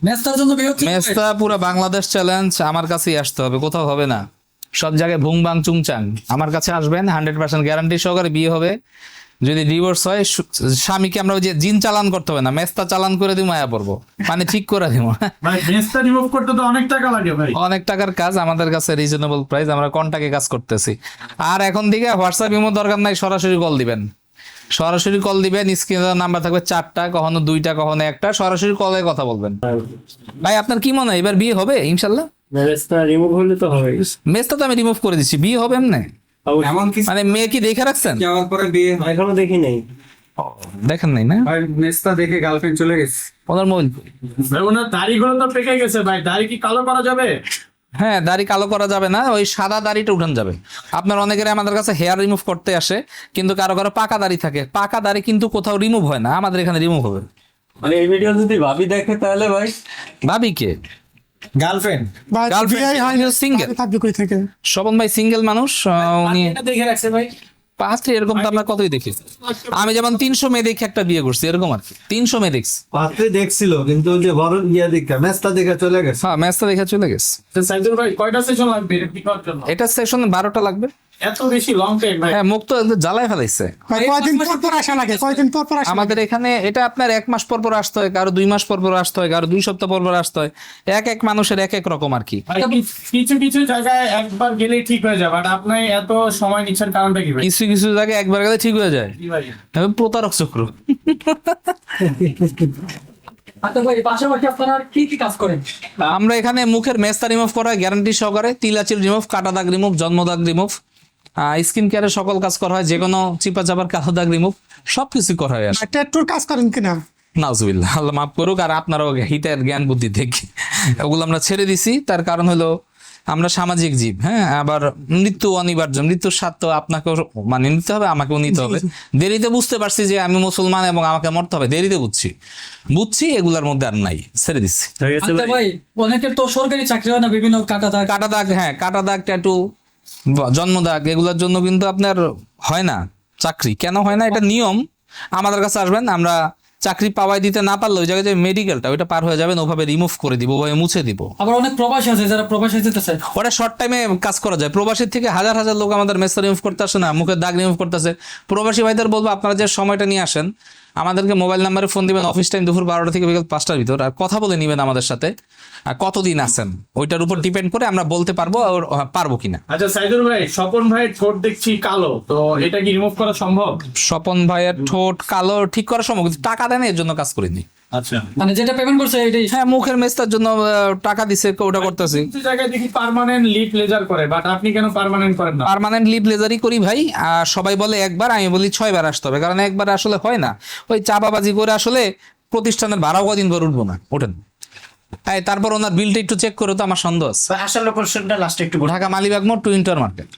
মেস্তার জন্য বিয়ে হচ্ছে? মেস্তা পুরো বাংলাদেশ চ্যালেঞ্জ, আমার কাছেই আসতে হবে, কোথাও হবে না। সব জায়গায় ভুং বাং চুংচাং, আমার কাছে আসবেন, 100% গ্যারান্টি সহকারে বিয়ে হবে। যদি ডিভোর্স হয়, স্বামীকে আমরা ওই যে জিন চালান করতে হবে না, মেস্তা চালান করে দিব, মায়া পড়বো, মানে ঠিক করে দিব। ভাই মেসটা রিমুভ করতে তো অনেক টাকা লাগে ভাই। অনেক টাকার কাজ, আমাদের কাছে রিজনেবল প্রাইস, আমরা কন্টাক্টে কাজ করতেছি। আর এখন থেকে হোয়াটসঅ্যাপ ইমো দরকার নাই, সরাসরি কল দিবেন। সরাসরি কল দিবেন, স্ক্রিনে নাম্বার থাকবে 4টা, কখনো 2টা, কখনো 1টা, সরাসরি কলে কথা বলবেন। ভাই আপনার কি মনে হয় এবার বিয়ে হবে ইনশাল্লাহ? মেসটা রিমুভ হলে তো হবে। মেসটা তো আমি রিমুভ করে দিচ্ছি, বিয়ে হবে এমনি? এমন কিছু মানে মেয়ে কি দেখে রাখছেন? যাওয়ার পরে বিয়ে হয়? এখনো দেখি নাই। দেখেন নাই না? ভাই মেস্তা দেখে গার্লফ্রেন্ড চলে গেছে। ওনার মোবাইল, ভাই ওনার দাড়িগুলো তো পেকে গেছে ভাই, দাড়ি কি কালো করা যাবে? হ্যাঁ দাড়ি কালো করা যাবে না, ওই সাদা দাড়িটা উঠান যাবে। আপনার অনেকের আমাদের কাছে হেয়ার রিমুভ করতে আসে, কিন্তু কারো কারো পাকা দাড়ি থাকে, পাকা দাড়ি কিন্তু কোথাও রিমুভ হয় না, আমাদের এখানে রিমুভ হবে। মানে এই ভিডিও যদি ভাবি দেখে তাহলে ভাই ভাবি কে? Girlfriend girlfriend single. স্বপন ভাই সিঙ্গেল মানুষ, উনি এটা দেখে রাখছে ভাই। পাত্রী এরকম তো আমরা কতই দেখি। আমি যেমন 300 মেয়ে দেখে একটা বিয়ে করছি, এরকম আর কি, 300 মেয়ে দেখছি। পাত্রে দেখছিল কিন্তু ওই যে বড় ইয়া দেখা মেসটা দেখে চলে গেছে। হ্যাঁ ম্যাচটা দেখে চলে গেছে। সাইদুল ভাই কয়টা সেশন লাগবে এটা ঠিক করার জন্য? এটা সেশন 12টা লাগবে। এত বেশি লং টেক ভাই। হ্যাঁ মুখ তো একদম জ্বালায় ফেলাইছে। কয়দিন পর পর আসা লাগে? কয়দিন পর পর আসা আমাদের এখানে এটা আপনার 1 মাস পর পর আসতে হয়, কারো 2 মাস পর পর আসতে হয়, কারো 2 সপ্তাহ পর পর আসতে হয়। এক এক মানুষের এক এক রকম আর কি। ভাই, কিছু কিছু জায়গায় একবার গেলেই ঠিক হয়ে যাবে, বাট আপনি এত সময় নিচ্ছেন কারণটা কি ভাই? কিছু কিছু জায়গায় একবার গেলে ঠিক হয়ে যায়, কি ভাই? তবে প্রতারক চক্র। আচ্ছা ভাই পাশাপাশি আপনারা কি কি কাজ করেন? আমরা এখানে মুখের মেস্তা রিমুভ করা গ্যারান্টি সহকারে, তিলাচির রিমুভ, কাটা দাগ রিমুভ, জন্ম দাগ রিমুভ, স্কিন কেয়ারের সকল কাজ করা হয়, যে কোনো চিপা চাপার কালো দাগ রিমুভ, সবকিছু করা হয়। ট্যাটুর কাজ করেন কিনা? নাউজুবিল্লাহ, আল্লাহ মাফ করুক, আর আপনারও হিতের জ্ঞান বুদ্ধি দেখি ওগুলো আমরা ছেড়ে দিছি। তার কারণ হলো আমরা সামাজিক জীব, হ্যাঁ, আবার মৃত্যু অনিবার্য, মৃত্যুর স্বাদ তো আপনাকেও মানে নিতে হবে, আমাকেও নিতে হবে। দেরিতে বুঝতে পারছি যে আমি মুসলমান এবং আমাকে মরতে হবে, দেরিতে বুঝছি এগুলার মধ্যে আর নাই, ছেড়ে দিচ্ছি। হয়ে গেছে আচ্ছা ভাই। ভাই অনেকের তো সরকারি চাকরি হয় না, বিভিন্ন কাটা দাগ। কাটা দাগ, হ্যাঁ কাটা দাগ, ট্যাটু, জন্ম দাগ, এগুলোর জন্য কিন্তু আপনার হয় না চাকরি। কেন হয় না? এটা নিয়ম। আমাদের কাছে আসবেন, আমরা চাকরি পাওয়াই দিতে না পারলে ওই জায়গায় যে মেডিকেলটা ওইটা পার হয়ে যাবেন, ওভাবে রিমুভ করে দিব, ওভাবে মুছে দিব। আবার অনেক প্রবাসী আছে যারা প্রবাসী যেতে চায়। ওটা শর্ট টাইমে কাজ করা যায়। প্রবাসীর থেকে হাজার হাজার লোক আমাদের মেসটা রিমুভ করতে আসে না, মুখের দাগ রিমুভ করতেছে। প্রবাসী ভাইদের বলবো আপনারা যে সময়টা নিয়ে আসেন, আমাদেরকে মোবাইল নাম্বারে ফোন দিবেন, অফিস টাইম দুপুর 12টা থেকে বিকেল 5টার ভিতর, আর কথা বলে নিবেন আমাদের সাথে। আর কতদিন আছেন ওইটার উপর ডিপেন্ড করে আমরা বলতে পারবো পারবো কিনা। আচ্ছা সাইদুল ভাই, স্বপন ভাই ঠোঁট দেখছি কালো, তো এটা কি রিমুভ করা সম্ভব? স্বপন ভাইয়ের ঠোঁট কালো ঠিক করা সম্ভব, কিন্তু টাকা দেন এর জন্য কাজ করিনি। আচ্ছা, মানে যেটা পেমেন্ট করছে এটাই। হ্যাঁ মুখের মেস্তার জন্য টাকা দিছে, ওটা করতেছি। কিছু জায়গায় দেখি পার্মানেন্ট লিপ লেজার করে, বাট আপনি কেন পার্মানেন্ট করেন না? পার্মানেন্ট লিপ লেজারই করি ভাই। আর সবাই বলে একবার, আমি বলি 6 বার আসতে হবে, কারণ একবার আসলে হয় না। ওই চাপাবাজি করে আসলে প্রতিষ্ঠানের ভাড়াও কদিন করে উঠবো না, ওঠেন। তাই তারপর ওনার বিলটা একটু চেক করে, তো আমার সন্দেহ আছে। আসার লোকেশনটা লাস্টে একটু ঢাকা মালিবাগ মোড়, টু ইন্টার মার্কেট।